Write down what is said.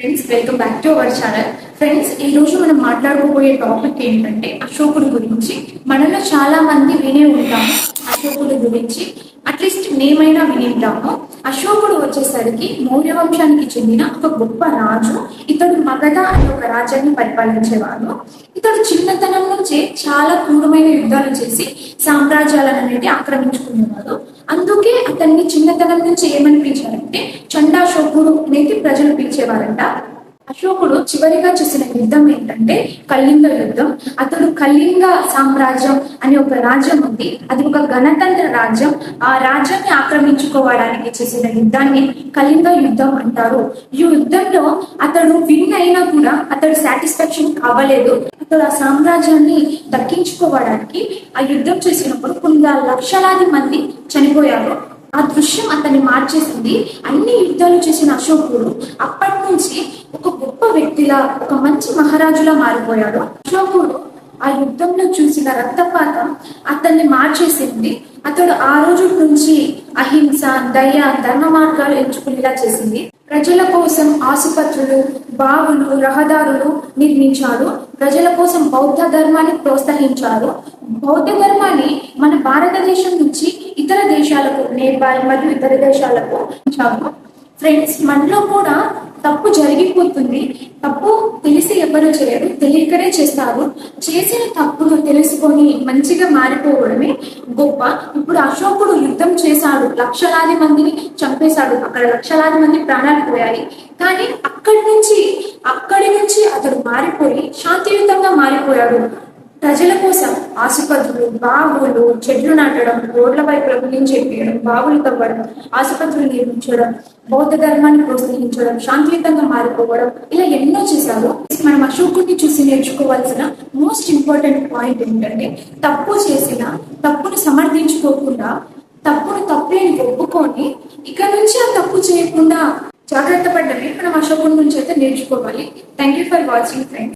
Friends, welcome back to our channel. Friends, ఈ రోజు మనం మాట్లాడుకోబోయే టాపిక్ ఏంటంటే అశోకుడు గురించి. మనలో చాలా మంది వినే ఉంటాము అశోకుడు గురించి, అట్లీస్ట్ మేమైనా విని ఉంటాము. అశోకుడు వచ్చేసరికి మౌర్య వంశానికి చెందిన ఒక గొప్ప రాజు. ఇతడు మగధ అనే ఒక రాజ్యాన్ని పరిపాలించేవాడు. ఇతడు చిన్నతనం నుంచే చాలా క్రూరమైన యుద్ధాలు చేసి సామ్రాజ్యాలను అనేది ఆక్రమించుకునేవాడు. అందుకే అతన్ని చిన్నతనం నుంచి ఏమని పిలిచారంటే చండాశోకుడు అనేది ప్రజలు పిలిచేవారంట. అశోకుడు చివరిగా చేసిన యుద్ధం ఏంటంటే కళింగ యుద్ధం. అతడు కళింగ సామ్రాజ్యం అనే ఒక రాజ్యం ఉంది, అది ఒక గణతంత్ర రాజ్యం. ఆ రాజ్యాన్ని ఆక్రమించుకోవడానికి చేసిన యుద్ధాన్ని కళింగ యుద్ధం అంటారు. ఈ యుద్ధంలో అతడు విన్ అయినా కూడా అతడు సాటిస్ఫాక్షన్ కావలేదు. అతడు ఆ సామ్రాజ్యాన్ని దక్కించుకోవడానికి ఆ యుద్ధం చేసినప్పుడు కొన్ని లక్షలాది మంది చనిపోయారు. ఆ దృశ్యం అతన్ని మార్చేసింది. అన్ని యుద్ధాలు చేసిన అశోకుడు అప్పటి నుంచి ఒక గొప్ప వ్యక్తిలా, ఒక మంచి మహారాజులా మారిపోయాడు. అశోకుడు ఆ యుద్ధంలో చూసిన రక్తపాతం అతన్ని మార్చేసింది. అతడు ఆ రోజు నుంచి అహింస, దయ, ధర్మ మార్గాలు ఎంచుకునేలా చేసింది. ప్రజల కోసం ఆసుపత్రులు, బావులు, రహదారులు నిర్మించాడు. ప్రజల కోసం బౌద్ధ ధర్మాన్ని ప్రోత్సహించారు. బౌద్ధ ధర్మాన్ని మన భారతదేశం నుంచి ఇతర దేశాలకు, నేపాల్ మరియు ఇతర దేశాలకు ఇచ్చాము. ఫ్రెండ్స్, మనలో కూడా తప్పు జరిగిపోతుంది. తప్పు తెలిసి ఎవరు చేయరు, తెలియకనే చేస్తారు. చేసిన తప్పును తెలుసుకొని మంచిగా మారిపోవడమే గొప్ప. ఇప్పుడు అశోకుడు యుద్ధం చేశాడు, లక్షలాది మందిని చంపేశాడు, అక్కడ లక్షలాది మంది ప్రాణాలు పోయాయి. కానీ అక్కడి నుంచి అతడు మారిపోయి శాంతియుతంగా మారిపోయాడు. ప్రజల కోసం ఆసుపత్రులు, బావులు, చెట్లు నాటడం, రోడ్ల వైపుల బిల్డింగ్ చేపించడం, బావులు తవ్వడం, ఆసుపత్రులు నిర్మించడం, బౌద్ధ ధర్మాన్ని ప్రోత్సహించడం, శాంతియుతంగా మారిపోవడం, ఇలా ఎన్నో చేశారు. మనం అశోకుడిని చూసి నేర్చుకోవాల్సిన మోస్ట్ ఇంపార్టెంట్ పాయింట్ ఏంటంటే తప్పు చేసిన తప్పును సమర్థించుకోకుండా, తప్పును తప్పే ఒప్పుకొని ఇక నుంచి ఆ తప్పు చేయకుండా జాగ్రత్త పడ్డమే మనం అశోకుడి నుంచి అయితే నేర్చుకోవాలి. Thank you for watching friends.